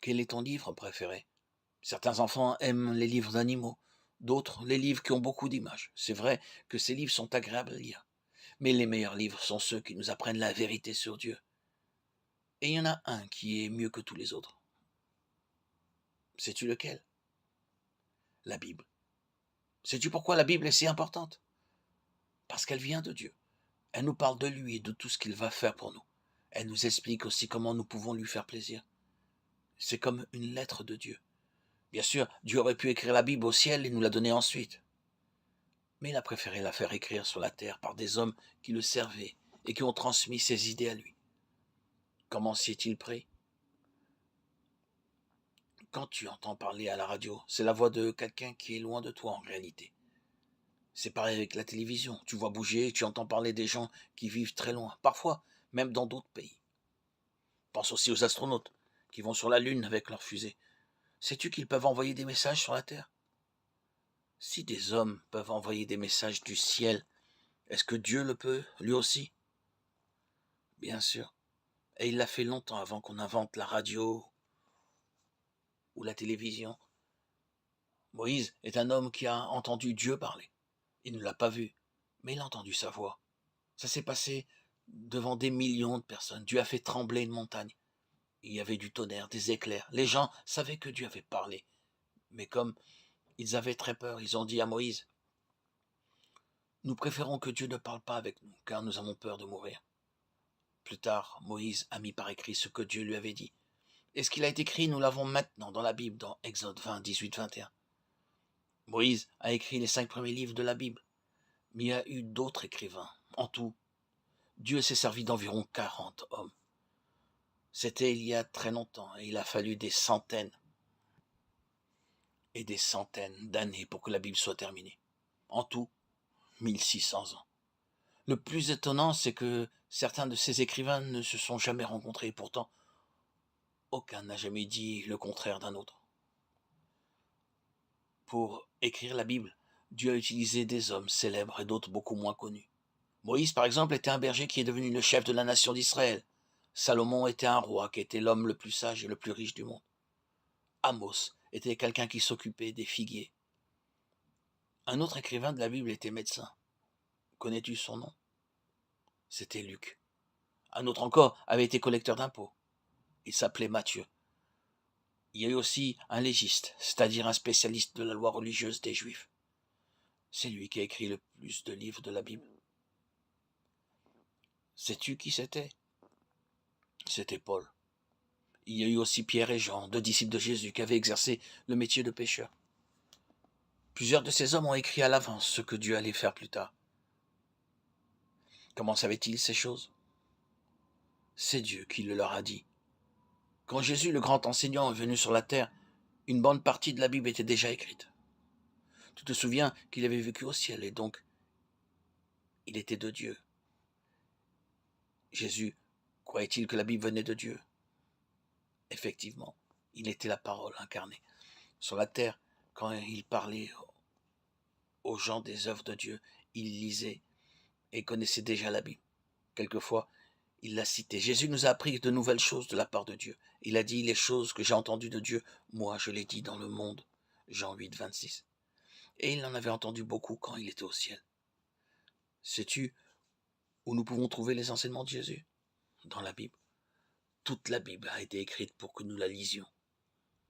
Quel est ton livre préféré? Certains enfants aiment les livres d'animaux, d'autres les livres qui ont beaucoup d'images. C'est vrai que ces livres sont agréables à lire, mais les meilleurs livres sont ceux qui nous apprennent la vérité sur Dieu. Et il y en a un qui est mieux que tous les autres. Sais-tu lequel? La Bible. Sais-tu pourquoi la Bible est si importante? Parce qu'elle vient de Dieu. Elle nous parle de lui et de tout ce qu'il va faire pour nous. Elle nous explique aussi comment nous pouvons lui faire plaisir. C'est comme une lettre de Dieu. Bien sûr, Dieu aurait pu écrire la Bible au ciel et nous la donner ensuite. Mais il a préféré la faire écrire sur la terre par des hommes qui le servaient et qui ont transmis ses idées à lui. Comment s'y est-il pris? Quand tu entends parler à la radio, c'est la voix de quelqu'un qui est loin de toi en réalité. C'est pareil avec la télévision. Tu vois bouger, tu entends parler des gens qui vivent très loin, parfois même dans d'autres pays. Pense aussi aux astronautes qui vont sur la Lune avec leurs fusées. Sais-tu qu'ils peuvent envoyer des messages sur la Terre? Si des hommes peuvent envoyer des messages du ciel, est-ce que Dieu le peut, lui aussi? Bien sûr. Et il l'a fait longtemps avant qu'on invente la radio ou la télévision. Moïse est un homme qui a entendu Dieu parler. Il ne l'a pas vu, mais il a entendu sa voix. Ça s'est passé devant des millions de personnes. Dieu a fait trembler une montagne. Il y avait du tonnerre, des éclairs. Les gens savaient que Dieu avait parlé. Mais comme ils avaient très peur, ils ont dit à Moïse, nous préférons que Dieu ne parle pas avec nous, car nous avons peur de mourir. Plus tard, Moïse a mis par écrit ce que Dieu lui avait dit. Et ce qu'il a été écrit, nous l'avons maintenant dans la Bible, dans Exode 20, 18, 21. Moïse a écrit les 5 premiers livres de la Bible, mais il y a eu d'autres écrivains. En tout, Dieu s'est servi d'environ 40 hommes. C'était il y a très longtemps, et il a fallu des centaines et des centaines d'années pour que la Bible soit terminée. En tout, 1600 ans. Le plus étonnant, c'est que certains de ces écrivains ne se sont jamais rencontrés, et pourtant, aucun n'a jamais dit le contraire d'un autre. Pour écrire la Bible, Dieu a utilisé des hommes célèbres et d'autres beaucoup moins connus. Moïse, par exemple, était un berger qui est devenu le chef de la nation d'Israël. Salomon était un roi qui était l'homme le plus sage et le plus riche du monde. Amos était quelqu'un qui s'occupait des figuiers. Un autre écrivain de la Bible était médecin. Connais-tu son nom? C'était Luc. Un autre encore avait été collecteur d'impôts. Il s'appelait Matthieu. Il y a eu aussi un légiste, c'est-à-dire un spécialiste de la loi religieuse des Juifs. C'est lui qui a écrit le plus de livres de la Bible. Sais-tu qui c'était? C'était Paul. Il y a eu aussi Pierre et Jean, 2 disciples de Jésus, qui avaient exercé le métier de pêcheur. Plusieurs de ces hommes ont écrit à l'avance ce que Dieu allait faire plus tard. Comment savaient-ils ces choses? C'est Dieu qui le leur a dit. Quand Jésus, le grand enseignant, est venu sur la terre, une bonne partie de la Bible était déjà écrite. Tu te souviens qu'il avait vécu au ciel et donc il était de Dieu. Jésus, croyait-il que la Bible venait de Dieu? Effectivement, il était la parole incarnée. Sur la terre, quand il parlait aux gens des œuvres de Dieu, il lisait et connaissait déjà la Bible. Quelquefois, il la citait. Jésus nous a appris de nouvelles choses de la part de Dieu. Il a dit les choses que j'ai entendues de Dieu, moi je les dis dans le monde. Jean 8, 26. Et il en avait entendu beaucoup quand il était au ciel. Sais-tu où nous pouvons trouver les enseignements de Jésus? Dans la Bible. Toute la Bible a été écrite pour que nous la lisions.